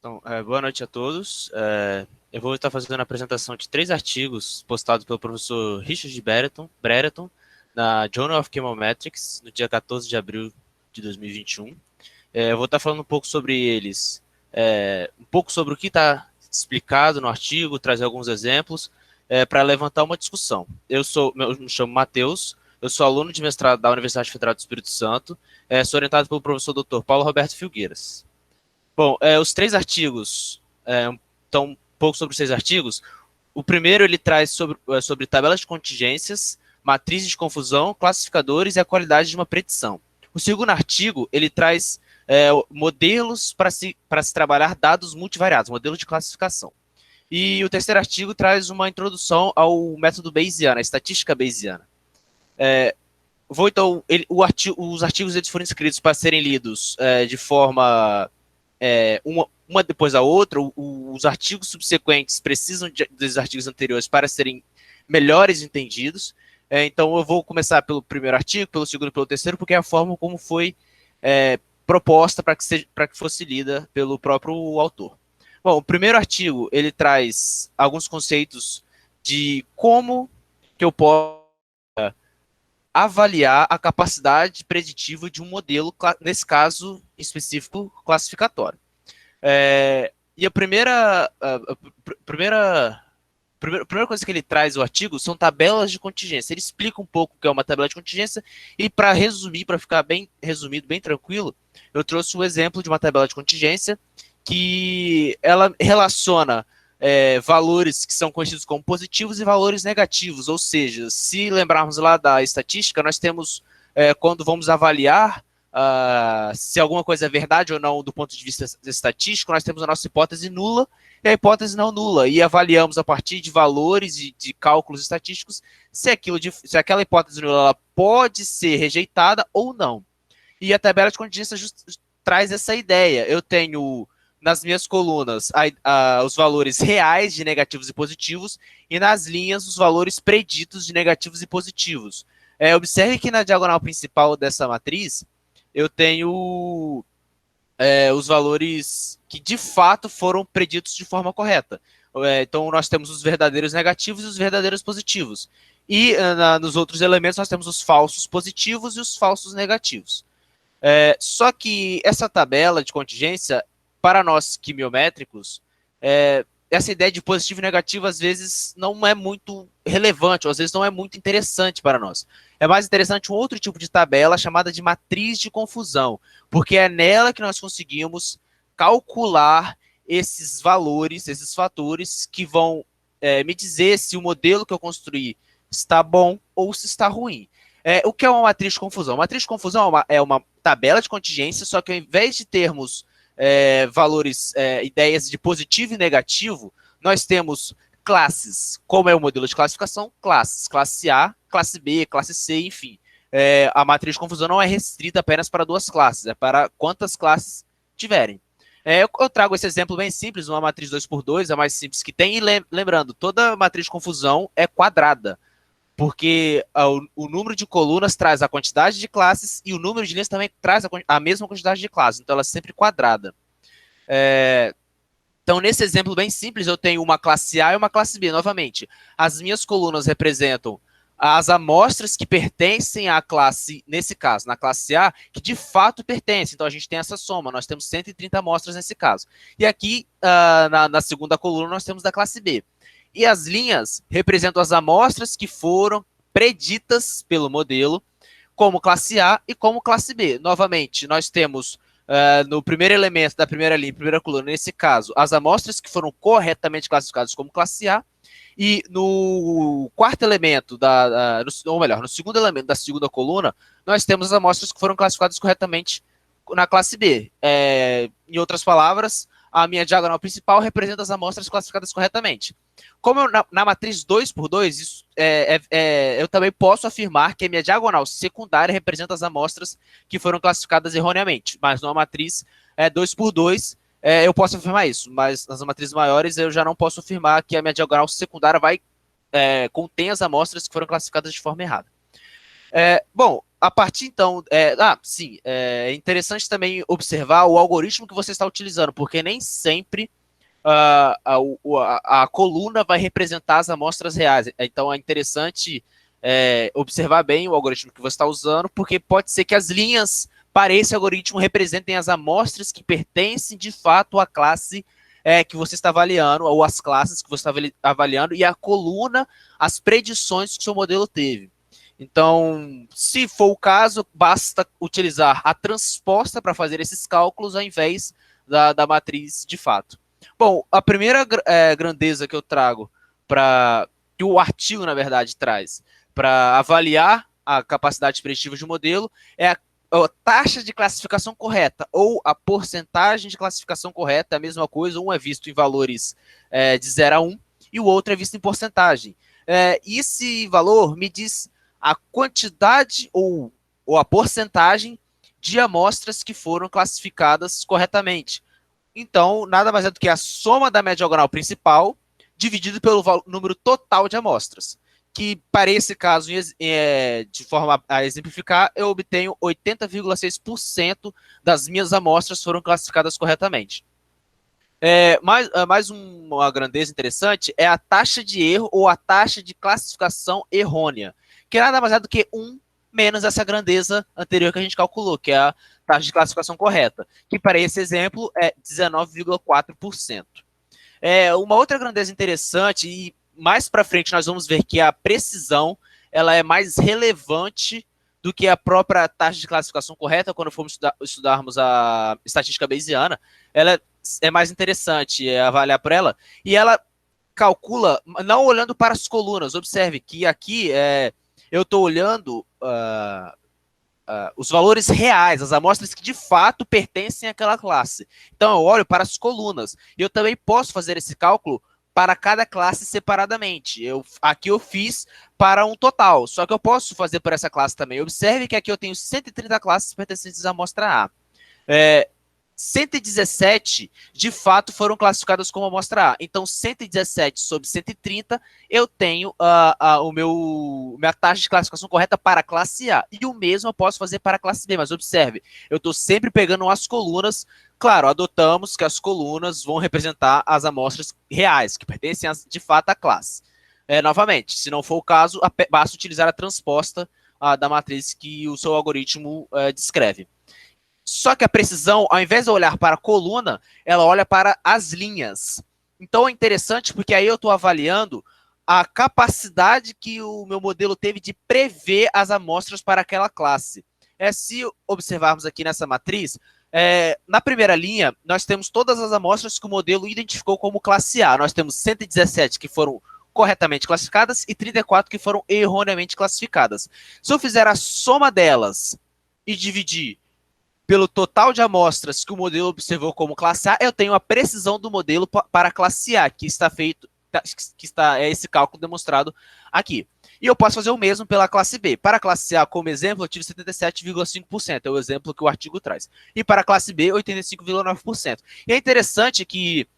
Então, boa noite a todos. Eu vou estar fazendo a apresentação de 3 artigos postados pelo professor Richard Brereton na Journal of Chemometrics, no dia 14 de abril de 2021. Eu vou estar falando um pouco sobre eles, um pouco sobre o que está explicado no artigo, trazer alguns exemplos, para levantar uma discussão. Eu me chamo Matheus, eu sou aluno de mestrado da Universidade Federal do Espírito Santo, sou orientado pelo professor Dr. Paulo Roberto Filgueiras. Bom, os 3 artigos, então, um pouco sobre os 6 artigos. O primeiro, ele traz sobre tabelas de contingências, matrizes de confusão, classificadores e a qualidade de uma predição. O segundo artigo, ele traz modelos para se trabalhar dados multivariados, modelo de classificação. E o terceiro artigo traz uma introdução ao método Bayesiano, a estatística Bayesiana. Os artigos eles foram escritos para serem lidos de forma uma depois da outra. Os artigos subsequentes precisam dos artigos anteriores para serem melhores entendidos. Então eu vou começar pelo primeiro artigo, pelo segundo e pelo terceiro, porque é a forma como foi proposta para que fosse lida pelo próprio autor. Bom, o primeiro artigo, ele traz alguns conceitos de como que eu posso avaliar a capacidade preditiva de um modelo, nesse caso específico, classificatório. E a primeira coisa que ele traz no artigo são tabelas de contingência. Ele explica um pouco o que é uma tabela de contingência e, para resumir, para ficar bem resumido, bem tranquilo, eu trouxe um exemplo de uma tabela de contingência que ela relaciona valores que são conhecidos como positivos e valores negativos, ou seja, se lembrarmos lá da estatística, nós temos, quando vamos avaliar se alguma coisa é verdade ou não do ponto de vista estatístico, nós temos a nossa hipótese nula e a hipótese não nula, e avaliamos a partir de valores e de cálculos estatísticos se aquela hipótese nula ela pode ser rejeitada ou não. E a tabela de contingência traz essa ideia. Eu tenho nas minhas colunas os valores reais de negativos e positivos, e nas linhas os valores preditos de negativos e positivos. Observe que na diagonal principal dessa matriz, eu tenho os valores que de fato foram preditos de forma correta. Então nós temos os verdadeiros negativos e os verdadeiros positivos. E nos outros elementos nós temos os falsos positivos e os falsos negativos. Só que essa tabela de contingência, para nós quimiométricos, essa ideia de positivo e negativo às vezes não é muito relevante, ou às vezes não é muito interessante para nós. É mais interessante um outro tipo de tabela chamada de matriz de confusão, porque é nela que nós conseguimos calcular esses valores, esses fatores que vão me dizer se o modelo que eu construí está bom ou se está ruim. O que é uma matriz de confusão? Uma matriz de confusão é uma tabela de contingência, só que ao invés de termos valores, ideias de positivo e negativo, nós temos classes. Como é o modelo de classificação? Classes. Classe A, classe B, classe C, enfim. A matriz de confusão não é restrita apenas para 2 classes, é para quantas classes tiverem. Eu trago esse exemplo bem simples, uma matriz 2x2, a mais simples que tem, e lembrando, toda matriz de confusão é quadrada, porque o número de colunas traz a quantidade de classes e o número de linhas também traz a mesma quantidade de classes, então ela é sempre quadrada. Então, nesse exemplo bem simples, eu tenho uma classe A e uma classe B. Novamente, as minhas colunas representam as amostras que pertencem à classe, nesse caso, na classe A, que de fato pertencem. Então, a gente tem essa soma, nós temos 130 amostras nesse caso. E aqui, na segunda coluna, nós temos da classe B. E as linhas representam as amostras que foram preditas pelo modelo como classe A e como classe B. Novamente, nós temos no primeiro elemento da primeira linha, primeira coluna, nesse caso, as amostras que foram corretamente classificadas como classe A, e no quarto elemento, ou melhor, no segundo elemento da segunda coluna, nós temos as amostras que foram classificadas corretamente na classe B. Em outras palavras, a minha diagonal principal representa as amostras classificadas corretamente. Como na matriz 2x2, eu também posso afirmar que a minha diagonal secundária representa as amostras que foram classificadas erroneamente, mas numa matriz 2x2, eu posso afirmar isso, mas nas matrizes maiores eu já não posso afirmar que a minha diagonal secundária contém as amostras que foram classificadas de forma errada. Bom, a partir então, sim, é interessante também observar o algoritmo que você está utilizando, porque nem sempre a coluna vai representar as amostras reais. Então é interessante observar bem o algoritmo que você está usando, porque pode ser que as linhas para esse algoritmo representem as amostras que pertencem de fato à classe que você está avaliando, ou as classes que você está avaliando, e a coluna, as predições que o seu modelo teve. Então, se for o caso, basta utilizar a transposta para fazer esses cálculos ao invés da matriz de fato. Bom, a primeira grandeza que eu trago que o artigo, na verdade, traz para avaliar a capacidade preditiva de um modelo é a taxa de classificação correta ou a porcentagem de classificação correta, é a mesma coisa, um é visto em valores de 0 a 1 e o outro é visto em porcentagem. Esse valor me diz a quantidade ou a porcentagem de amostras que foram classificadas corretamente. Então, nada mais é do que a soma da média diagonal principal dividido pelo número total de amostras. Que, para esse caso, de forma a exemplificar, eu obtenho 80,6% das minhas amostras foram classificadas corretamente. Mais uma grandeza interessante é a taxa de erro ou a taxa de classificação errônea, que nada mais é do que 1 menos essa grandeza anterior que a gente calculou, que é a taxa de classificação correta, que para esse exemplo é 19,4%. Uma outra grandeza interessante, e mais para frente nós vamos ver que a precisão ela é mais relevante do que a própria taxa de classificação correta, quando formos estudarmos a estatística bayesiana, ela é mais interessante avaliar por ela, e ela calcula, não olhando para as colunas, observe que aqui eu estou olhando os valores reais, as amostras que de fato pertencem àquela classe. Então eu olho para as colunas, e eu também posso fazer esse cálculo para cada classe separadamente. Aqui eu fiz para um total, só que eu posso fazer por essa classe também. Observe que aqui eu tenho 130 classes pertencentes à amostra A. 117, de fato, foram classificadas como amostra A. Então, 117 sobre 130, eu tenho minha taxa de classificação correta para a classe A. E o mesmo eu posso fazer para a classe B. Mas observe, eu estou sempre pegando as colunas. Claro, adotamos que as colunas vão representar as amostras reais, que pertencem, de fato, à classe. Novamente, se não for o caso, basta utilizar a transposta da matriz que o seu algoritmo descreve. Só que a precisão, ao invés de olhar para a coluna, ela olha para as linhas. Então é interessante porque aí eu estou avaliando a capacidade que o meu modelo teve de prever as amostras para aquela classe. Se observarmos aqui nessa matriz, na primeira linha, nós temos todas as amostras que o modelo identificou como classe A. Nós temos 117 que foram corretamente classificadas e 34 que foram erroneamente classificadas. Se eu fizer a soma delas e dividir pelo total de amostras que o modelo observou como classe A, eu tenho a precisão do modelo para a classe A, que está esse cálculo demonstrado aqui. E eu posso fazer o mesmo pela classe B. Para a classe A, como exemplo, eu tive 77,5%, é o exemplo que o artigo traz. E para a classe B, 85,9%. E é interessante que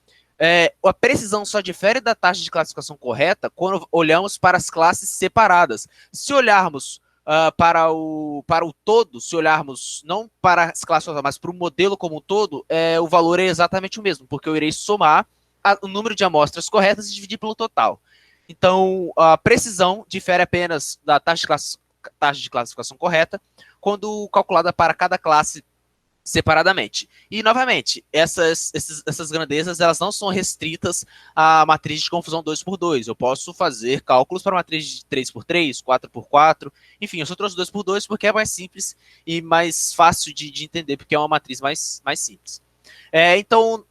a precisão só difere da taxa de classificação correta quando olhamos para as classes separadas. Se olharmos para o todo, se olharmos não para as classes, mas para o modelo como um todo, o valor é exatamente o mesmo, porque eu irei somar o número de amostras corretas e dividir pelo total. Então, a precisão difere apenas da taxa de classificação correta quando calculada para cada classe separadamente. E, novamente, essas grandezas elas não são restritas à matriz de confusão 2x2. Eu posso fazer cálculos para matriz de 3x3, 4x4, enfim, eu só trouxe 2x2 porque é mais simples e mais fácil de entender, porque é uma matriz mais simples. Então,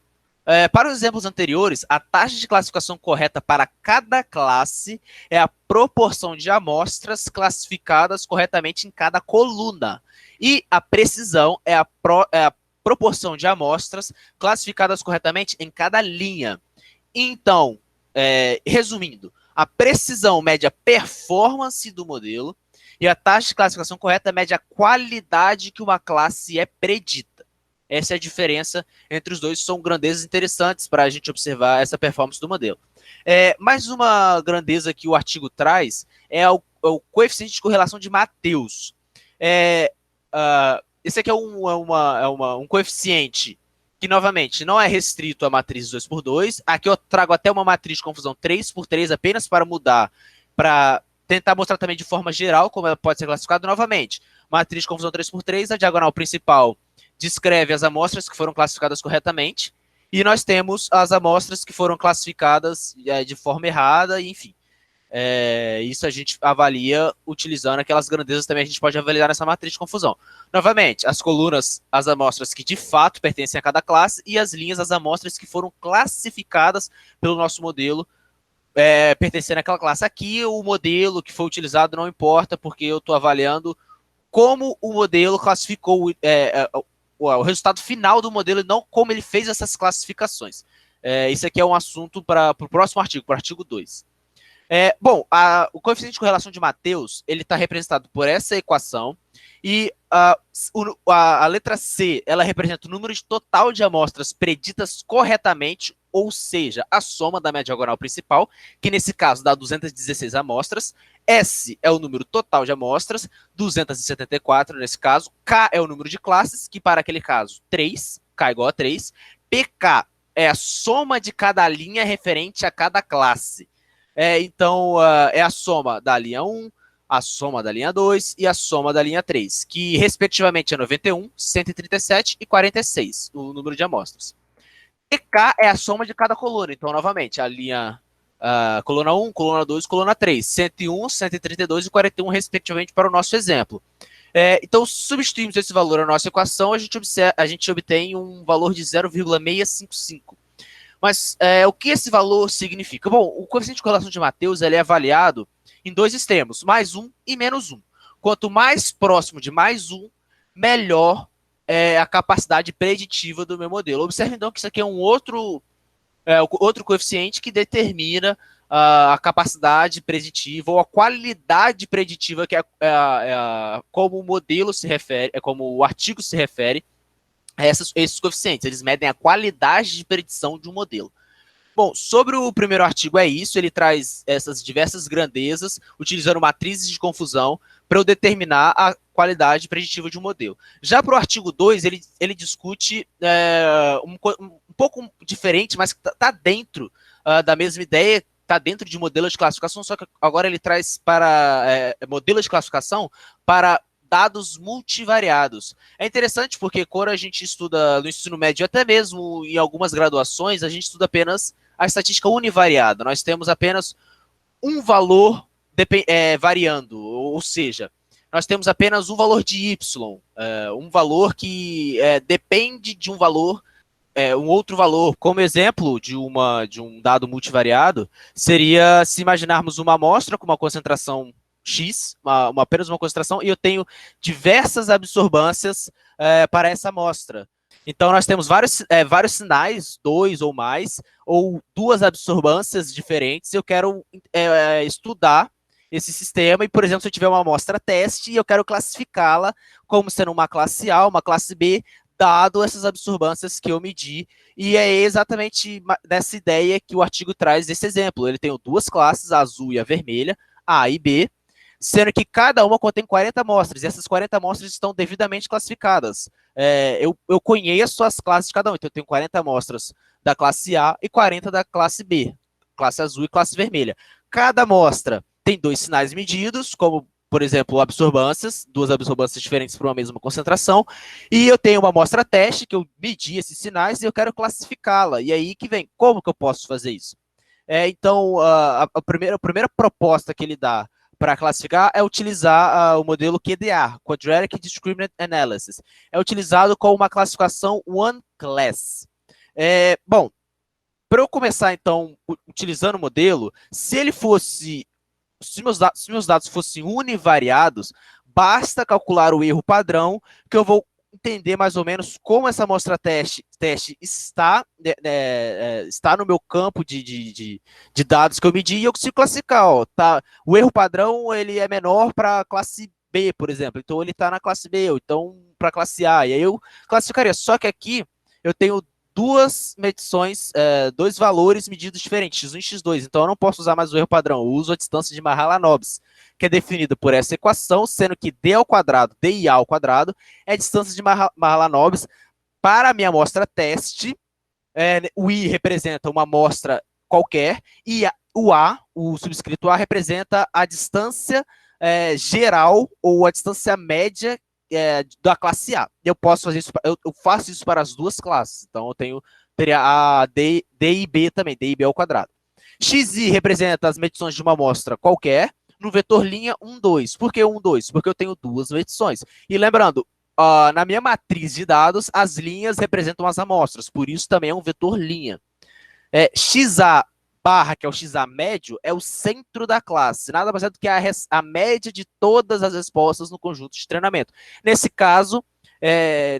para os exemplos anteriores, a taxa de classificação correta para cada classe é a proporção de amostras classificadas corretamente em cada coluna. E a precisão é a proporção de amostras classificadas corretamente em cada linha. Então, resumindo, a precisão mede a performance do modelo e a taxa de classificação correta mede a qualidade que uma classe é predita. Essa é a diferença entre os dois, são grandezas interessantes para a gente observar essa performance do modelo. Mais uma grandeza que o artigo traz é o coeficiente de correlação de Matthews. Esse aqui é um coeficiente que, novamente, não é restrito a matrizes 2x2. Aqui eu trago até uma matriz de confusão 3x3 apenas para mudar, para tentar mostrar também de forma geral como ela pode ser classificada novamente. Matriz de confusão 3x3, a diagonal principal descreve as amostras que foram classificadas corretamente, e nós temos as amostras que foram classificadas de forma errada, enfim. Isso a gente avalia utilizando aquelas grandezas também, a gente pode avaliar nessa matriz de confusão. Novamente, as colunas, as amostras que de fato pertencem a cada classe, e as linhas, as amostras que foram classificadas pelo nosso modelo pertencendo àquela classe. Aqui o modelo que foi utilizado não importa, porque eu estou avaliando como o modelo classificou o resultado final do modelo e não como ele fez essas classificações. Isso aqui é um assunto para o próximo artigo, para o artigo 2. Bom, coeficiente de correlação de Matheus, ele está representado por essa equação, e a letra C, ela representa o número de total de amostras preditas corretamente, ou seja, a soma da média diagonal principal, que nesse caso dá 216 amostras. S é o número total de amostras, 274 nesse caso. K é o número de classes, que para aquele caso, 3, K igual a 3. PK é a soma de cada linha referente a cada classe. Então, é a soma da linha 1, a soma da linha 2 e a soma da linha 3, que respectivamente é 91, 137 e 46, o número de amostras. E K é a soma de cada coluna. Então, novamente, a linha coluna 1, coluna 2, coluna 3, 101, 132 e 41, respectivamente, para o nosso exemplo. Então, substituímos esse valor na nossa equação, a gente obtém um valor de 0,655. Mas o que esse valor significa? Bom, o coeficiente de correlação de Matheus ele é avaliado em dois extremos, mais 1 e menos 1. Quanto mais próximo de mais 1, melhor a capacidade preditiva do meu modelo. Observe, então, que isso aqui é outro coeficiente que determina a capacidade preditiva ou a qualidade preditiva, que como o modelo se refere, como o artigo se refere, esses coeficientes. Eles medem a qualidade de predição de um modelo. Bom, sobre o primeiro artigo é isso, ele traz essas diversas grandezas, utilizando matrizes de confusão, para eu determinar a qualidade preditiva de um modelo. Já para o artigo 2, ele discute um pouco diferente, mas está dentro da mesma ideia, está dentro de modelo de classificação, só que agora ele traz para modelo de classificação para dados multivariados. É interessante porque quando a gente estuda no ensino médio, até mesmo em algumas graduações, a gente estuda apenas a estatística univariada. Nós temos apenas um valor variando, ou seja, nós temos apenas um valor de y, um valor que depende de um valor, um outro valor. Como exemplo de um dado multivariado, seria se imaginarmos uma amostra com uma concentração X, apenas uma concentração, e eu tenho diversas absorbâncias para essa amostra. Então, nós temos vários sinais, 2 ou mais, ou duas absorbâncias diferentes, eu quero estudar esse sistema, e, por exemplo, se eu tiver uma amostra teste, eu quero classificá-la como sendo uma classe A, uma classe B, dado essas absorbâncias que eu medi, e é exatamente dessa ideia que o artigo traz esse exemplo. Ele tem duas classes, a azul e a vermelha, A e B, sendo que cada uma contém 40 amostras, e essas 40 amostras estão devidamente classificadas. Eu conheço as classes de cada um, então eu tenho 40 amostras da classe A e 40 da classe B, classe azul e classe vermelha. Cada amostra tem dois sinais medidos, como, por exemplo, absorbâncias, duas absorbâncias diferentes para uma mesma concentração, e eu tenho uma amostra teste, que eu medi esses sinais e eu quero classificá-la. E aí que vem, como que eu posso fazer isso? Então, a primeira proposta que ele dá para classificar é utilizar o modelo QDA, Quadratic Discriminant Analysis. É utilizado com uma classificação one class. Bom, para eu começar, então, utilizando o modelo, se meus dados fossem univariados, basta calcular o erro padrão, que eu vou entender mais ou menos como essa amostra teste está no meu campo de dados que eu medi, e eu consigo classificar. Tá? O erro padrão ele é menor para a classe B, por exemplo, então ele está na classe B, ou então para a classe A, e aí eu classificaria. Só que aqui eu tenho duas medições, dois valores medidos diferentes, x1 e x2. Então, eu não posso usar mais o erro padrão. Eu uso a distância de Mahalanobis, que é definida por essa equação, sendo que d ao quadrado, dia ao quadrado, é a distância de Mahalanobis para a minha amostra teste. O I representa uma amostra qualquer e o A, o subscrito A, representa a distância geral ou a distância média da classe A. Eu posso fazer isso, eu faço isso para as duas classes. Então eu teria a D e B também, D e B ao quadrado. XI representa as medições de uma amostra qualquer no vetor linha 1, 2. Por que 1, 2? Porque eu tenho duas medições. E lembrando, na minha matriz de dados, as linhas representam as amostras, por isso também é um vetor linha. XA barra, que é o XA médio, é o centro da classe, nada mais é do que a média de todas as respostas no conjunto de treinamento. Nesse caso,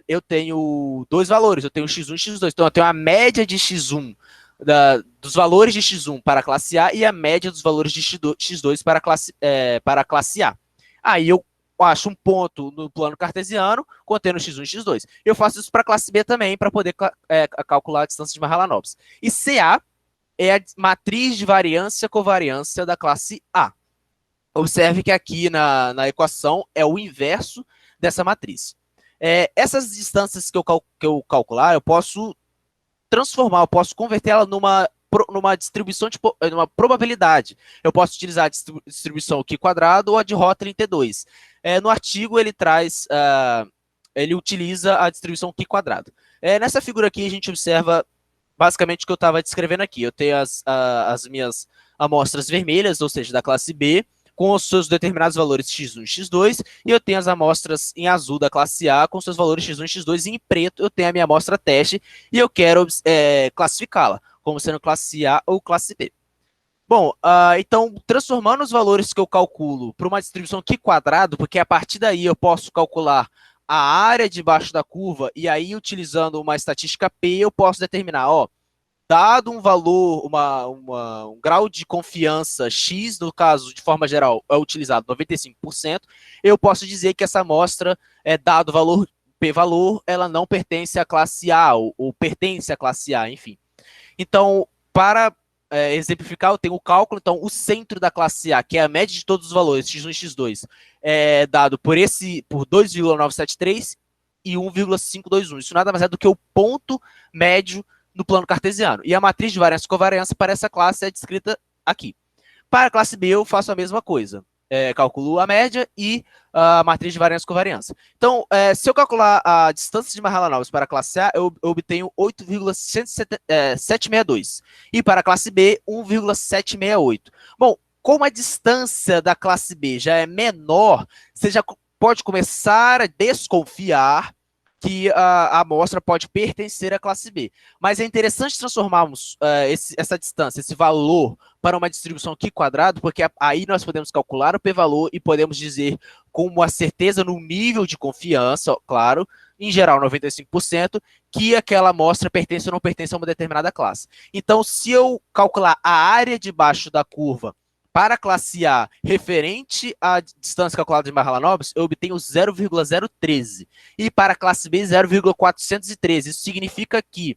eu tenho dois valores, eu tenho x1 e x2, então eu tenho a média de x1 dos valores de x1 para a classe A e a média dos valores de x2 para a classe A. Aí eu acho um ponto no plano cartesiano contendo x1 e x2. Eu faço isso para a classe B também, para poder calcular a distância de Mahalanobis. E CA é a matriz de variância-covariância da classe A. Observe que aqui na equação é o inverso dessa matriz. Essas distâncias que eu calcular, eu posso transformar, eu posso convertê-la numa distribuição, numa probabilidade. Eu posso utilizar a distribuição Q quadrado ou a de Rho 32. No artigo ele traz, ele utiliza a distribuição Q quadrado. Nessa figura aqui a gente observa basicamente o que eu estava descrevendo aqui. Eu tenho as minhas amostras vermelhas, ou seja, da classe B, com os seus determinados valores x1 e x2, e eu tenho as amostras em azul da classe A com seus valores x1 e x2, e em preto eu tenho a minha amostra teste, e eu quero classificá-la como sendo classe A ou classe B. Bom, então, transformando os valores que eu calculo para uma distribuição Q quadrado, porque a partir daí eu posso calcular a área debaixo da curva, e aí, utilizando uma estatística P, eu posso determinar, dado um valor, um grau de confiança X, no caso, de forma geral, é utilizado 95%, eu posso dizer que essa amostra, dado o valor P-valor, ela não pertence à classe A, ou pertence à classe A, enfim. Então, para exemplificar, eu tenho o cálculo, então o centro da classe A, que é a média de todos os valores, x1 e x2, é dado por 2,973 e 1,521. Isso nada mais é do que o ponto médio no plano cartesiano. E a matriz de variância e covariância para essa classe é descrita aqui. Para a classe B, eu faço a mesma coisa. Calculo a média e a matriz de variância e covariância. Então, se eu calcular a distância de Mahalanobis para a classe A, eu obtenho 8,762. E para a classe B, 1,768. Bom, como a distância da classe B já é menor, você já pode começar a desconfiar que a amostra pode pertencer à classe B. Mas é interessante transformarmos essa distância, esse valor, para uma distribuição Q quadrado, porque aí nós podemos calcular o p-valor e podemos dizer com uma certeza no nível de confiança, claro, em geral 95%, que aquela amostra pertence ou não pertence a uma determinada classe. Então, se eu calcular a área debaixo da curva para a classe A, referente à distância calculada de Mahalanobis, eu obtenho 0,013. E para a classe B, 0,413. Isso significa que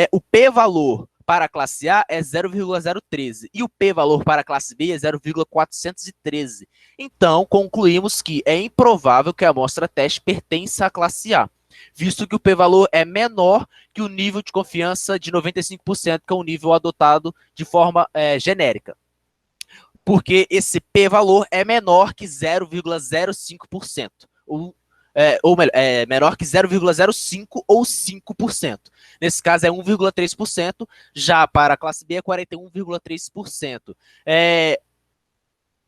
o p-valor para a classe A é 0,013 e o p-valor para a classe B é 0,413. Então, concluímos que é improvável que a amostra teste pertença à classe A, visto que o p-valor é menor que o nível de confiança de 95%, que é o nível adotado de forma genérica. Porque esse p-valor é menor que 0,05%, ou menor que 0,05 ou 5%. Nesse caso é 1,3%, já para a classe B é 41,3%.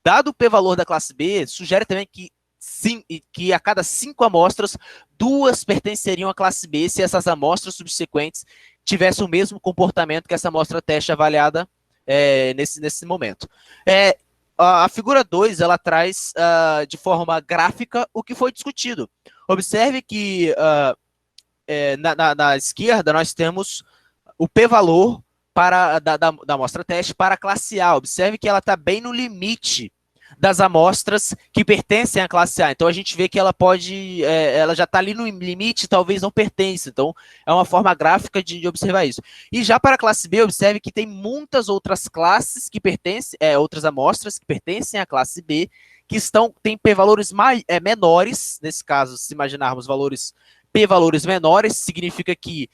Dado o p-valor da classe B, sugere também que a cada 5 amostras, 2 pertenceriam à classe B se essas amostras subsequentes tivessem o mesmo comportamento que essa amostra teste avaliada nesse momento. A figura 2, ela traz de forma gráfica o que foi discutido. Observe que na esquerda nós temos o p-valor da amostra teste para a classe A. Observe que ela está bem no limite das amostras que pertencem à classe A. Então a gente vê que ela pode, ela já está ali no limite, talvez não pertence. Então é uma forma gráfica de observar isso. E já para a classe B, observe que tem muitas outras classes que pertencem, outras amostras que pertencem à classe B, que têm p-valores menores. Nesse caso, se imaginarmos p-valores menores, significa que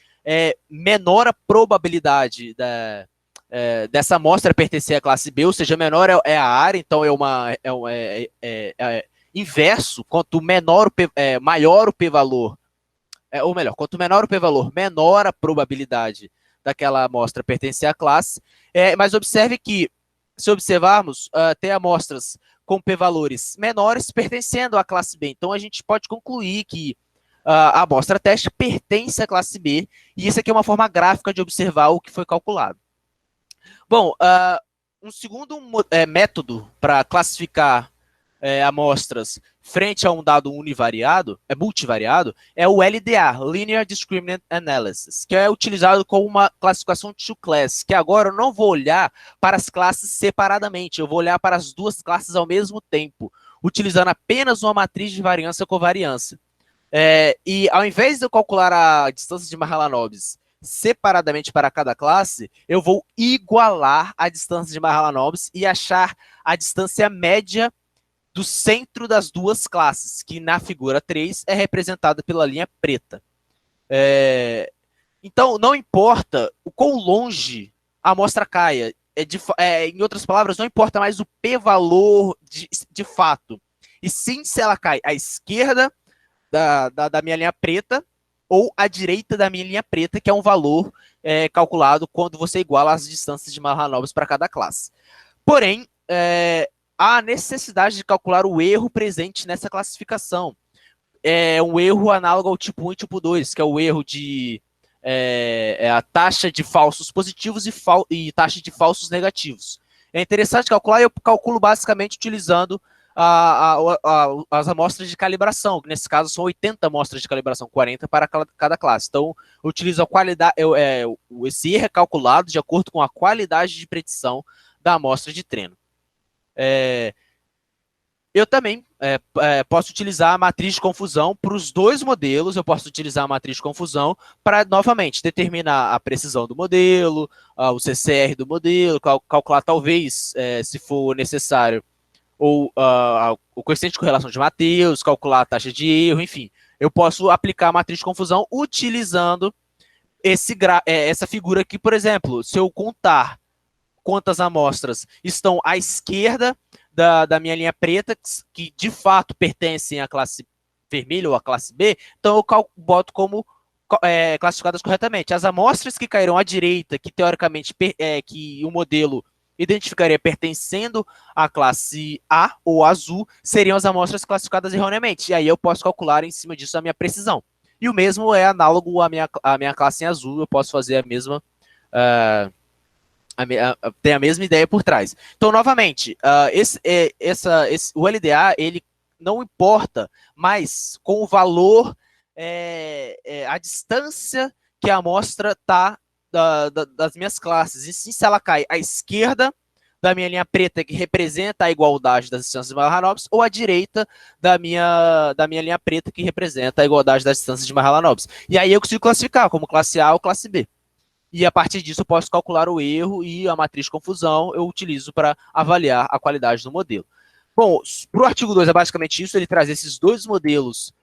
menor a probabilidade dessa amostra pertencer à classe B, ou seja, menor é a área, então é inverso, quanto menor maior o p-valor, ou melhor, quanto menor o p-valor, menor a probabilidade daquela amostra pertencer à classe. Mas observe que, se observarmos, tem amostras com p-valores menores pertencendo à classe B. Então a gente pode concluir que a amostra teste pertence à classe B, e isso aqui é uma forma gráfica de observar o que foi calculado. Bom, um segundo método para classificar amostras frente a um dado multivariado, é o LDA, Linear Discriminant Analysis, que é utilizado como uma classificação two class, que agora eu não vou olhar para as classes separadamente, eu vou olhar para as duas classes ao mesmo tempo, utilizando apenas uma matriz de variância covariância. E ao invés de eu calcular a distância de Mahalanobis separadamente para cada classe, eu vou igualar a distância de Mahalanobis e achar a distância média do centro das duas classes, que na figura 3 é representada pela linha preta. Então, não importa o quão longe a amostra caia, em outras palavras, não importa mais o p-valor de fato, e sim se ela cai à esquerda da minha linha preta ou à direita da minha linha preta, que é um valor calculado quando você iguala as distâncias de Mahalanobis para cada classe. Porém, há necessidade de calcular o erro presente nessa classificação. É um erro análogo ao tipo 1 e tipo 2, que é o erro de a taxa de falsos positivos e taxa de falsos negativos. É interessante calcular, eu calculo basicamente utilizando as amostras de calibração, que nesse caso são 80 amostras de calibração, 40 para cada classe. Então, eu utilizo a qualidade, esse erro é calculado de acordo com a qualidade de predição da amostra de treino. Eu também posso utilizar a matriz de confusão para os dois modelos. Eu posso utilizar a matriz de confusão para, novamente, determinar a precisão do modelo, o CCR do modelo, calcular, talvez, se for necessário, ou o coeficiente de correlação de Mateus, calcular a taxa de erro, enfim. Eu posso aplicar a matriz de confusão utilizando essa figura aqui, por exemplo. Se eu contar quantas amostras estão à esquerda da minha linha preta, que de fato pertencem à classe vermelha ou à classe B, então eu boto como classificadas corretamente. As amostras que caíram à direita, que teoricamente que o modelo identificaria pertencendo à classe A ou azul, seriam as amostras classificadas erroneamente. E aí eu posso calcular em cima disso a minha precisão. E o mesmo é análogo à minha classe em azul, eu posso fazer a mesma... tem a mesma ideia por trás. Então, novamente, o LDA, ele não importa mais com o valor, a distância que a amostra está das minhas classes, e sim se ela cai à esquerda da minha linha preta, que representa a igualdade das distâncias de Mahalanobis, ou à direita da minha linha preta, que representa a igualdade das distâncias de Mahalanobis. E aí eu consigo classificar como classe A ou classe B. E a partir disso eu posso calcular o erro, e a matriz de confusão eu utilizo para avaliar a qualidade do modelo. Bom, para o artigo 2 é basicamente isso, ele traz esses dois modelos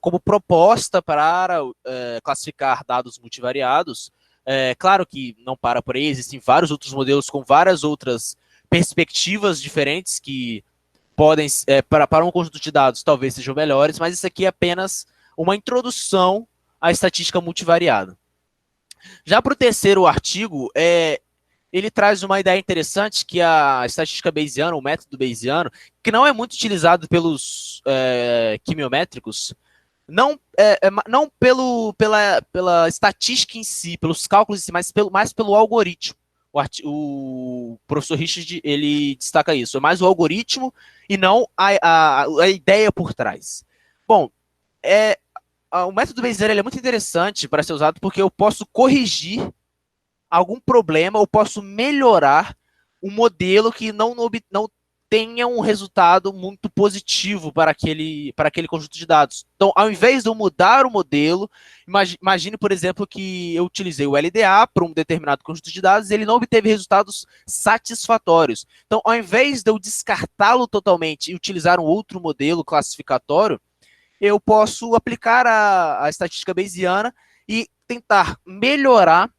como proposta para classificar dados multivariados. Claro que não para por aí, existem vários outros modelos com várias outras perspectivas diferentes que podem, para um conjunto de dados, talvez sejam melhores, mas isso aqui é apenas uma introdução à estatística multivariada. Já para o terceiro artigo, ele traz uma ideia interessante, que a estatística bayesiana, o método bayesiano, que não é muito utilizado pelos quimiométricos, não pela estatística em si, pelos cálculos em si, mas mais pelo algoritmo. O professor Richard, ele destaca isso, é mais o algoritmo e não a ideia por trás. Bom, o método bayesiano é muito interessante para ser usado porque eu posso corrigir algum problema, ou posso melhorar um modelo que não tenha um resultado muito positivo para aquele conjunto de dados. Então, ao invés de eu mudar o modelo, imagine, por exemplo, que eu utilizei o LDA para um determinado conjunto de dados e ele não obteve resultados satisfatórios. Então, ao invés de eu descartá-lo totalmente e utilizar um outro modelo classificatório, eu posso aplicar a estatística bayesiana e tentar melhorar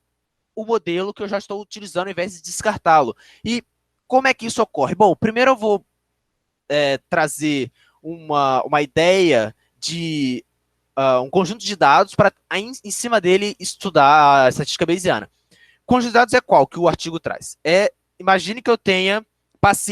o modelo que eu já estou utilizando ao invés de descartá-lo. E como é que isso ocorre? Bom, primeiro eu vou trazer uma ideia de um conjunto de dados para, em cima dele, estudar a estatística bayesiana. O conjunto de dados é qual que o artigo traz? Imagine que eu tenha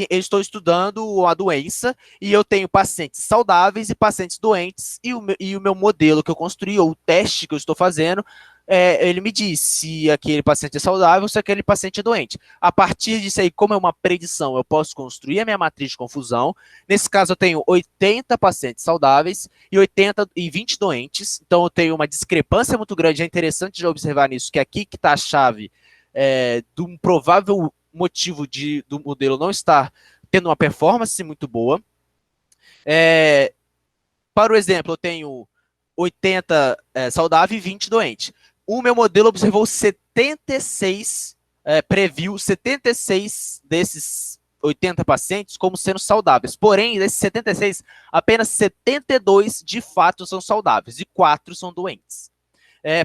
eu estou estudando a doença e eu tenho pacientes saudáveis e pacientes doentes e o meu modelo que eu construí, ou o teste que eu estou fazendo, ele me diz se aquele paciente é saudável ou se aquele paciente é doente. A partir disso aí, como é uma predição, eu posso construir a minha matriz de confusão. Nesse caso, eu tenho 80 pacientes saudáveis e 20 doentes. Então, eu tenho uma discrepância muito grande. É interessante de observar nisso, que aqui que está a chave de um provável motivo do modelo não estar tendo uma performance muito boa. Para o exemplo, eu tenho 80 saudável e 20 doente. O meu modelo observou 76, previu 76 desses 80 pacientes como sendo saudáveis. Porém, desses 76, apenas 72 de fato são saudáveis e 4 são doentes.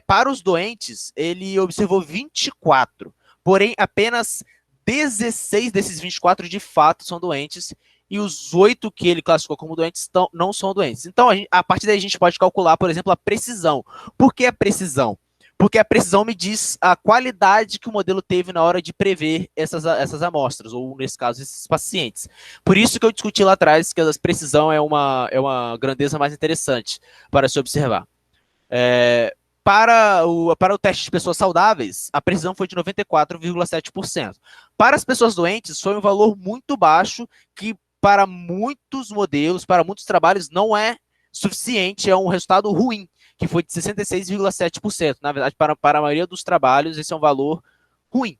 Para os doentes, ele observou 24, porém apenas 16 desses 24 de fato são doentes e os 8 que ele classificou como doentes não são doentes. Então, a partir daí a gente pode calcular, por exemplo, a precisão. Por que a precisão? Porque a precisão me diz a qualidade que o modelo teve na hora de prever essas amostras, ou nesse caso, esses pacientes. Por isso que eu discuti lá atrás que a precisão é uma grandeza mais interessante para se observar. Para o teste de pessoas saudáveis, a precisão foi de 94,7%. Para as pessoas doentes, foi um valor muito baixo, que para muitos modelos, para muitos trabalhos, não é suficiente, é um resultado ruim, que foi de 66,7%. Na verdade, para a maioria dos trabalhos, esse é um valor ruim.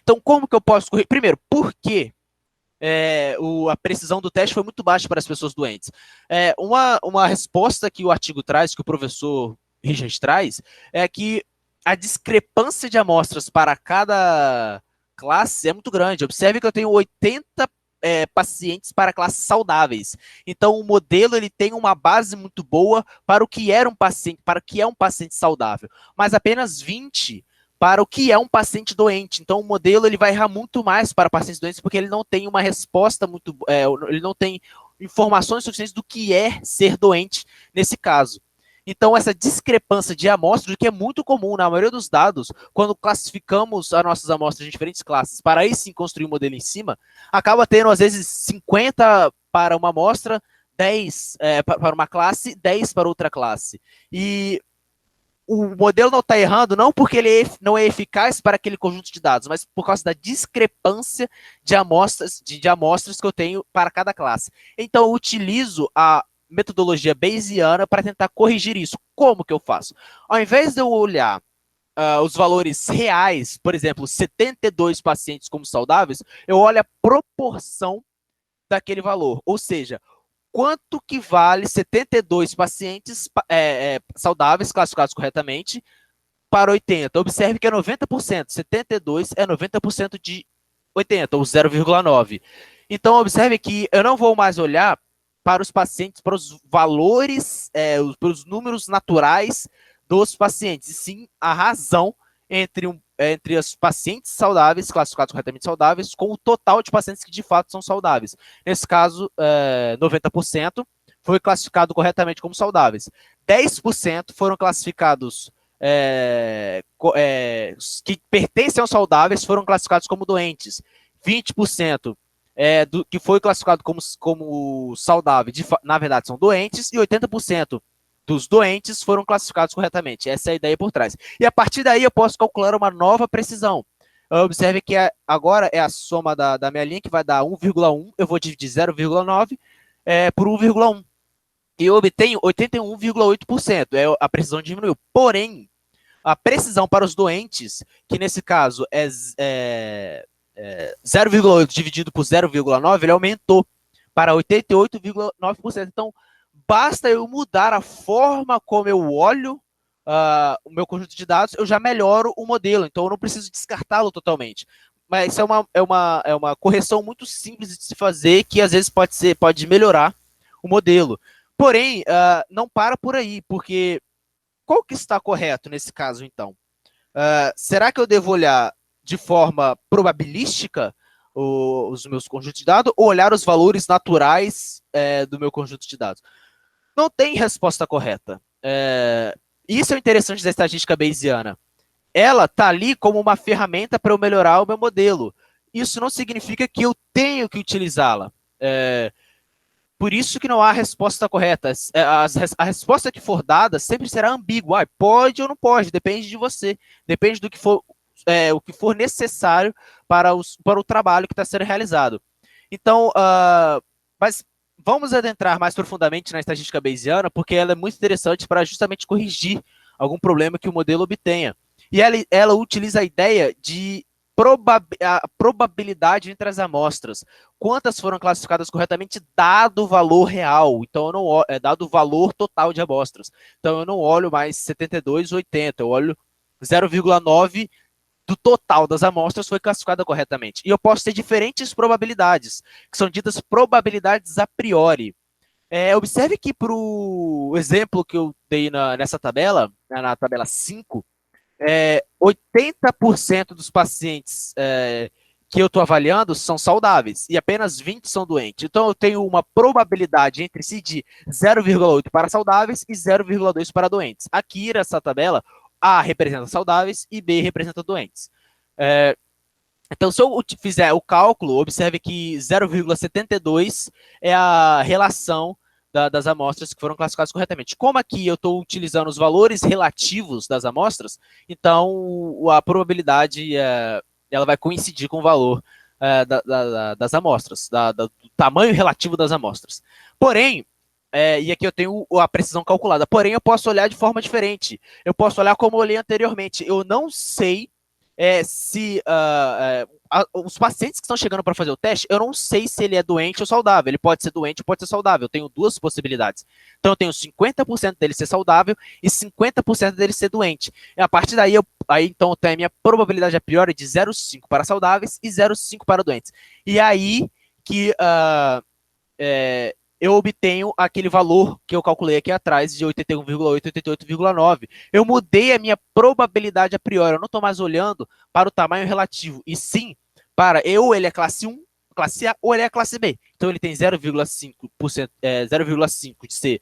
Então, como que eu posso correr? Primeiro, por quê? A precisão do teste foi muito baixa para as pessoas doentes. Uma resposta que o artigo traz, que o professor Richard traz, é que a discrepância de amostras para cada classe é muito grande. Observe que eu tenho 80 pacientes para classes saudáveis. Então, o modelo ele tem uma base muito boa para o que era um paciente, para o que é um paciente saudável, mas apenas 20 para o que é um paciente doente. Então, o modelo ele vai errar muito mais para pacientes doentes, porque ele não tem uma resposta muito, ele não tem informações suficientes do que é ser doente nesse caso. Então, essa discrepância de amostras, que é muito comum na maioria dos dados, quando classificamos as nossas amostras em diferentes classes, para aí sim construir um modelo em cima, acaba tendo, às vezes, 50 para uma amostra, 10 para uma classe, 10 para outra classe. E o modelo não está errando não porque ele não é eficaz para aquele conjunto de dados, mas por causa da discrepância de amostras, de amostras que eu tenho para cada classe. Então, eu utilizo a metodologia bayesiana para tentar corrigir isso. Como que eu faço? Ao invés de eu olhar os valores reais, por exemplo, 72 pacientes como saudáveis, eu olho a proporção daquele valor. Ou seja, quanto que vale 72 pacientes saudáveis, classificados corretamente, para 80. Observe que é 90%. 72 é 90% de 80, ou 0,9. Então, observe que eu não vou mais olhar para os pacientes, para os valores, para os números naturais dos pacientes, e sim a razão entre os pacientes saudáveis, classificados corretamente saudáveis, com o total de pacientes que de fato são saudáveis. Nesse caso, 90% foi classificado corretamente como saudáveis. 10% foram classificados que pertencem aos saudáveis foram classificados como doentes. 20% que foi classificado como saudável, na verdade, são doentes, e 80% dos doentes foram classificados corretamente. Essa é a ideia por trás. E a partir daí eu posso calcular uma nova precisão. Observe que agora é a soma da minha linha, que vai dar 1,1. Eu vou dividir 0,9 por 1,1. E eu obtenho 81,8%. A precisão diminuiu. Porém, a precisão para os doentes, que nesse caso é 0,8 dividido por 0,9, ele aumentou para 88,9%. Então, basta eu mudar a forma como eu olho o meu conjunto de dados, eu já melhoro o modelo. Então, eu não preciso descartá-lo totalmente. Mas isso é uma correção muito simples de se fazer, que às vezes pode melhorar o modelo. Porém, não para por aí, porque qual que está correto nesse caso, então? Será que eu devo olhar de forma probabilística os meus conjuntos de dados ou olhar os valores naturais do meu conjunto de dados? Não tem resposta correta. Isso é o interessante da estatística bayesiana. Ela está ali como uma ferramenta para eu melhorar o meu modelo. Isso não significa que eu tenho que utilizá-la. Por isso que não há resposta correta. A resposta que for dada sempre será ambígua. Pode ou não pode, depende de você. Depende do que for, o que for necessário para o trabalho que está sendo realizado. Então, mas vamos adentrar mais profundamente na estatística bayesiana, porque ela é muito interessante para justamente corrigir algum problema que o modelo obtenha. E ela utiliza a ideia de a probabilidade entre as amostras. Quantas foram classificadas corretamente, dado o valor real. Então, eu não dado o valor total de amostras. Então, eu não olho mais 72, 80. Eu olho 0,9 do total das amostras foi classificada corretamente. E eu posso ter diferentes probabilidades, que são ditas probabilidades a priori. Observe que para o exemplo que eu dei nessa tabela, na tabela 5, 80% dos pacientes que eu estou avaliando são saudáveis e apenas 20 são doentes. Então, eu tenho uma probabilidade entre si de 0,8 para saudáveis e 0,2 para doentes. Aqui nessa tabela, A representa saudáveis e B representa doentes. Então, se eu fizer o cálculo, observe que 0,72 é a relação das amostras que foram classificadas corretamente. Como aqui eu estou utilizando os valores relativos das amostras, então a probabilidade ela vai coincidir com o valor das amostras, do tamanho relativo das amostras. Porém, e aqui eu tenho a precisão calculada, porém eu posso olhar de forma diferente. Eu posso olhar como eu olhei anteriormente. Eu não sei se os pacientes que estão chegando para fazer o teste, eu não sei se ele é doente ou saudável. Ele pode ser doente ou pode ser saudável. Eu tenho duas possibilidades. Então, eu tenho 50% dele ser saudável e 50% dele ser doente. E a partir daí, então, eu tenho a minha probabilidade a priori de 0,5 para saudáveis e 0,5 para doentes. E aí que eu obtenho aquele valor que eu calculei aqui atrás de 81,8, 88,9. Eu mudei a minha probabilidade a priori. Eu não estou mais olhando para o tamanho relativo, e sim para ele é classe 1, classe A, ou ele é classe B. Então ele tem 0,5%, 0,5 de ser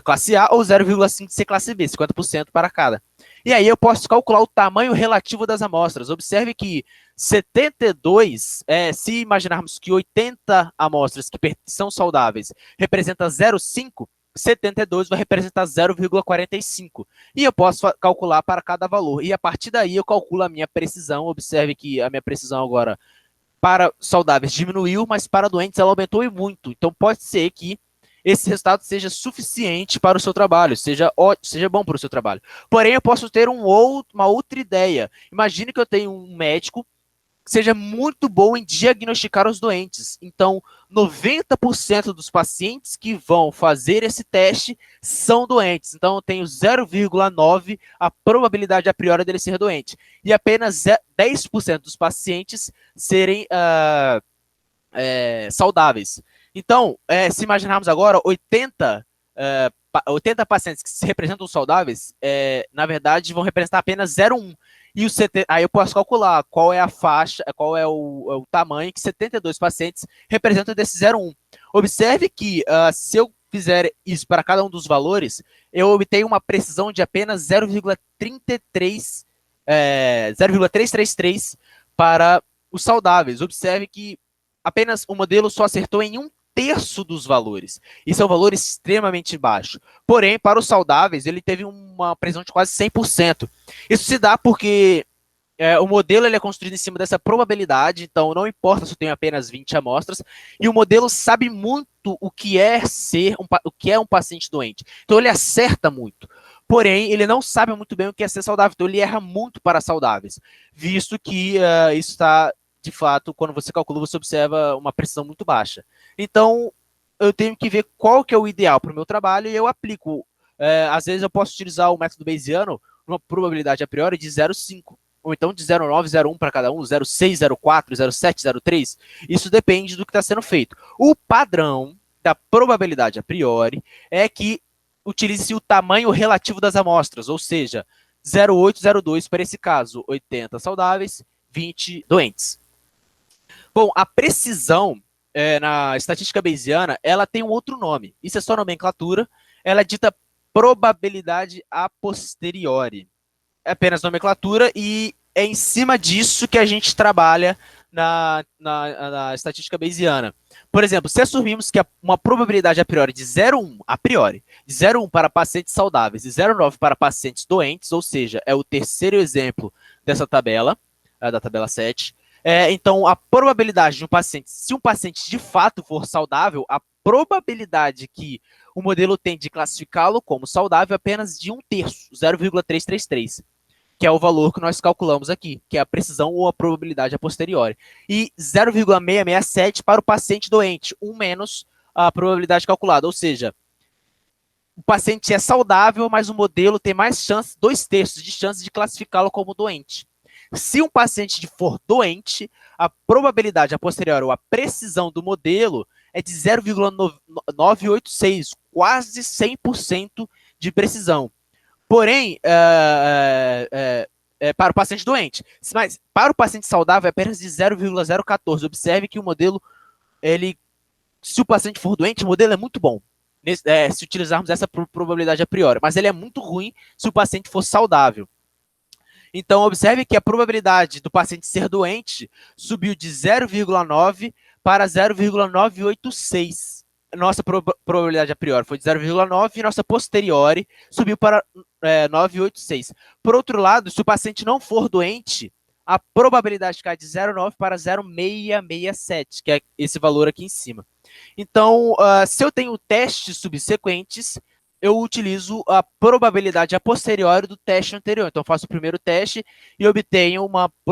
classe A ou 0,5 de ser classe B, 50% para cada. E aí eu posso calcular o tamanho relativo das amostras. Observe que 72, se imaginarmos que 80 amostras que são saudáveis representa 0,5, 72 vai representar 0,45. E eu posso calcular para cada valor. E a partir daí eu calculo a minha precisão. Observe que a minha precisão agora para saudáveis diminuiu, mas para doentes ela aumentou e muito. Então pode ser que esse resultado seja suficiente para o seu trabalho, seja bom para o seu trabalho. Porém, eu posso ter uma outra ideia. Imagine que eu tenho um médico que seja muito bom em diagnosticar os doentes. Então, 90% dos pacientes que vão fazer esse teste são doentes. Então, eu tenho 0,9 a probabilidade a priori dele ser doente. E apenas 10% dos pacientes serem saudáveis. Então, se imaginarmos agora 80 pacientes que se representam saudáveis, na verdade, vão representar apenas 0,1. E aí eu posso calcular qual é a faixa, qual é o tamanho que 72 pacientes representam desse 0,1. Observe que se eu fizer isso para cada um dos valores, eu obtenho uma precisão de apenas 0,333 para os saudáveis. Observe que apenas o modelo só acertou em 1/3 dos valores. Isso é um valor extremamente baixo. Porém, para os saudáveis, ele teve uma precisão de quase 100%. Isso se dá porque o modelo ele é construído em cima dessa probabilidade, então não importa se eu tenho apenas 20 amostras, e o modelo sabe muito o que é um paciente doente. Então ele acerta muito. Porém, ele não sabe muito bem o que é ser saudável, então ele erra muito para saudáveis, visto que isso está de fato, quando você calcula, você observa uma precisão muito baixa. Então, eu tenho que ver qual que é o ideal para o meu trabalho e eu aplico. Às vezes eu posso utilizar o método Bayesiano numa probabilidade a priori de 0,5, ou então de 0,9, 0,1 para cada um, 0,6, 0,4, 0,7, 0,3. Isso depende do que está sendo feito. O padrão da probabilidade a priori é que utilize-se o tamanho relativo das amostras, ou seja, 0,8, 0,2 para esse caso, 80 saudáveis, 20 doentes. Bom, a precisão na estatística bayesiana, ela tem um outro nome. Isso é só nomenclatura. Ela é dita probabilidade a posteriori. É apenas nomenclatura e é em cima disso que a gente trabalha na estatística bayesiana. Por exemplo, se assumirmos que uma probabilidade a priori de 0,1, a priori, de 0,1 para pacientes saudáveis e 0,9 para pacientes doentes, ou seja, é o terceiro exemplo dessa tabela, da tabela 7, então a probabilidade de um paciente, se um paciente de fato for saudável, a probabilidade que o modelo tem de classificá-lo como saudável é apenas de 1/3, 0,333. Que é o valor que nós calculamos aqui, que é a precisão ou a probabilidade a posteriori. E 0,667 para o paciente doente, 1 menos a probabilidade calculada, ou seja, o paciente é saudável, mas o modelo tem mais chance, 2/3 de chance de classificá-lo como doente. Se um paciente for doente, a probabilidade a posteriori ou a precisão do modelo é de 0,986, quase 100% de precisão. Porém, para o paciente doente. Mas para o paciente saudável é apenas de 0,014. Observe que o modelo, se o paciente for doente, o modelo é muito bom. Se utilizarmos essa probabilidade a priori. Mas ele é muito ruim se o paciente for saudável. Então, observe que a probabilidade do paciente ser doente subiu de 0,9 para 0,986. Nossa probabilidade a priori foi de 0,9 e nossa posteriori subiu para 986. Por outro lado, se o paciente não for doente, a probabilidade cai de 0,9 para 0,667, que é esse valor aqui em cima. Então, se eu tenho testes subsequentes, eu utilizo a probabilidade a posteriori do teste anterior. Então, eu faço o primeiro teste e obtenho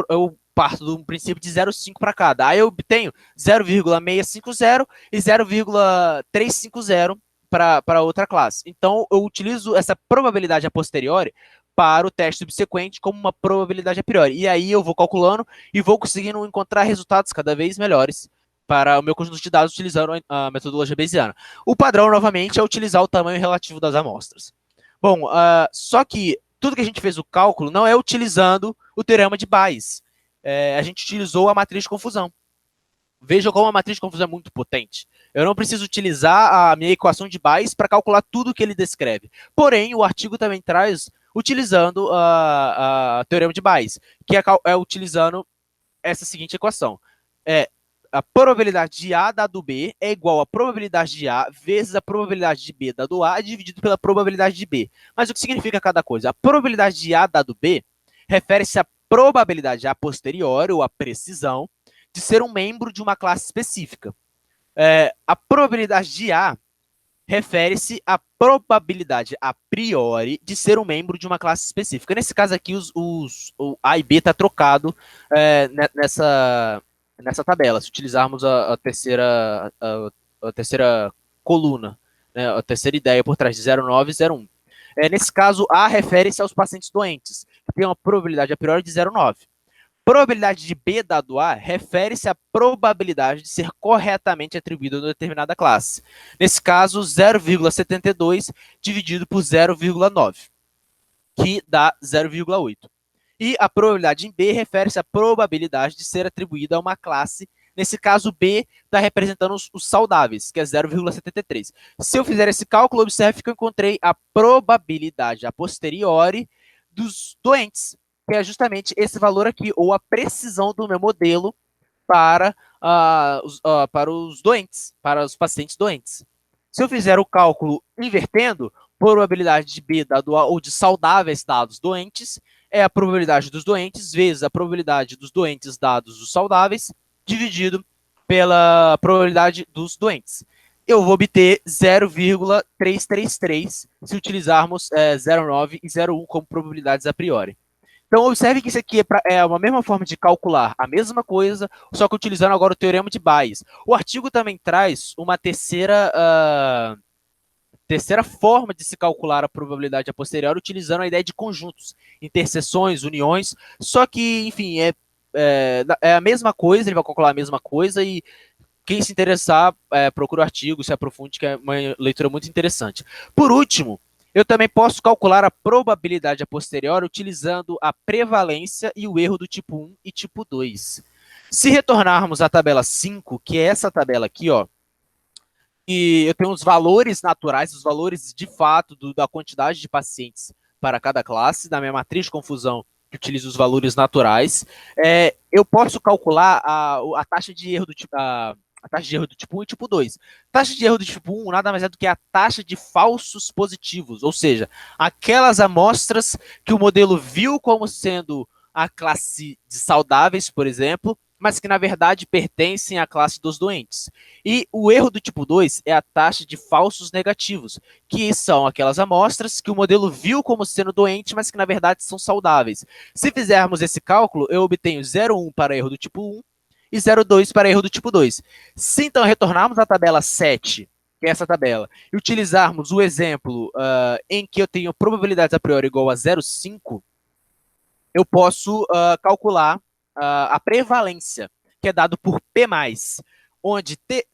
eu parto do princípio de 0,5 para cada. Aí eu obtenho 0,650 e 0,350 para outra classe. Então, eu utilizo essa probabilidade a posteriori para o teste subsequente como uma probabilidade a priori. E aí eu vou calculando e vou conseguindo encontrar resultados cada vez melhores para o meu conjunto de dados utilizando a metodologia bayesiana. O padrão, novamente, é utilizar o tamanho relativo das amostras. Bom, só que tudo que a gente fez o cálculo não é utilizando o teorema de Bayes. A gente utilizou a matriz de confusão. Veja como a matriz de confusão é muito potente. Eu não preciso utilizar a minha equação de Bayes para calcular tudo que ele descreve. Porém, o artigo também traz utilizando a teorema de Bayes, que é utilizando essa seguinte equação. A probabilidade de A dado B é igual à probabilidade de A vezes a probabilidade de B dado A dividido pela probabilidade de B. Mas o que significa cada coisa? A probabilidade de A dado B refere-se à probabilidade a posteriori, ou a precisão, de ser um membro de uma classe específica. A probabilidade de A refere-se à probabilidade a priori de ser um membro de uma classe específica. Nesse caso aqui, o A e B está trocado nessa tabela, se utilizarmos a terceira coluna, né, a terceira ideia por trás de 0,9 e 0,1. Nesse caso, A refere-se aos pacientes doentes, que tem uma probabilidade a priori de 0,9. Probabilidade de B dado A refere-se à probabilidade de ser corretamente atribuído a uma determinada classe. Nesse caso, 0,72 dividido por 0,9, que dá 0,8. E a probabilidade em B refere-se à probabilidade de ser atribuída a uma classe. Nesse caso, B está representando os saudáveis, que é 0,73. Se eu fizer esse cálculo, observe que eu encontrei a probabilidade a posteriori dos doentes, que é justamente esse valor aqui, ou a precisão do meu modelo para os doentes, para os pacientes doentes. Se eu fizer o cálculo invertendo, probabilidade de B dado A, ou de saudáveis dados doentes, é a probabilidade dos doentes vezes a probabilidade dos doentes dados os saudáveis, dividido pela probabilidade dos doentes. Eu vou obter 0,333 se utilizarmos 0,9 e 0,1 como probabilidades a priori. Então, observe que isso aqui é uma mesma forma de calcular a mesma coisa, só que utilizando agora o teorema de Bayes. O artigo também traz uma terceira forma de se calcular a probabilidade a posteriori utilizando a ideia de conjuntos, interseções, uniões, só que, enfim, é a mesma coisa, ele vai calcular a mesma coisa e quem se interessar, procura o artigo, se aprofunde, que é uma leitura muito interessante. Por último, eu também posso calcular a probabilidade a posteriori utilizando a prevalência e o erro do tipo 1 e tipo 2. Se retornarmos à tabela 5, que é essa tabela aqui, ó, e eu tenho os valores naturais, os valores de fato da quantidade de pacientes para cada classe, da minha matriz de confusão que utiliza os valores naturais. Eu posso calcular a taxa de erro do tipo. A taxa de erro do tipo 1 e tipo 2. Taxa de erro do tipo 1 nada mais é do que a taxa de falsos positivos, ou seja, aquelas amostras que o modelo viu como sendo a classe de saudáveis, por exemplo, mas que na verdade pertencem à classe dos doentes. E o erro do tipo 2 é a taxa de falsos negativos, que são aquelas amostras que o modelo viu como sendo doente, mas que na verdade são saudáveis. Se fizermos esse cálculo, eu obtenho 0,1 para erro do tipo 1 e 0,2 para erro do tipo 2. Se então retornarmos à tabela 7, que é essa tabela, e utilizarmos o exemplo em que eu tenho probabilidades a priori igual a 0,5, eu posso calcular a prevalência, que é dado por P+, onde T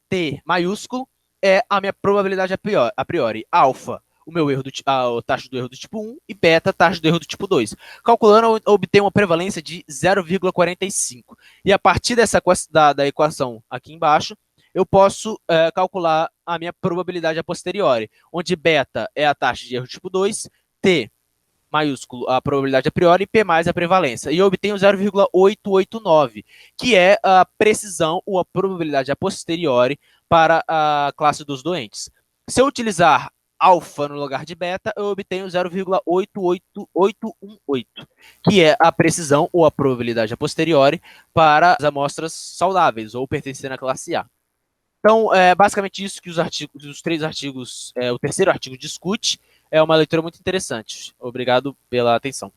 maiúsculo é a minha probabilidade a priori, alfa, o meu erro a taxa do erro do tipo 1 e beta, a taxa do erro do tipo 2. Calculando, eu obtenho uma prevalência de 0,45. E a partir da equação aqui embaixo, eu posso calcular a minha probabilidade a posteriori, onde beta é a taxa de erro do tipo 2, T maiúsculo a probabilidade a priori e P mais a prevalência. E eu obtenho 0,889, que é a precisão ou a probabilidade a posteriori para a classe dos doentes. Se eu utilizar alfa no lugar de beta, eu obtenho 0,88818, que é a precisão ou a probabilidade a posteriori para as amostras saudáveis ou pertencendo à classe A. Então, é basicamente isso que os três artigos, o terceiro artigo discute. É uma leitura muito interessante. Obrigado pela atenção.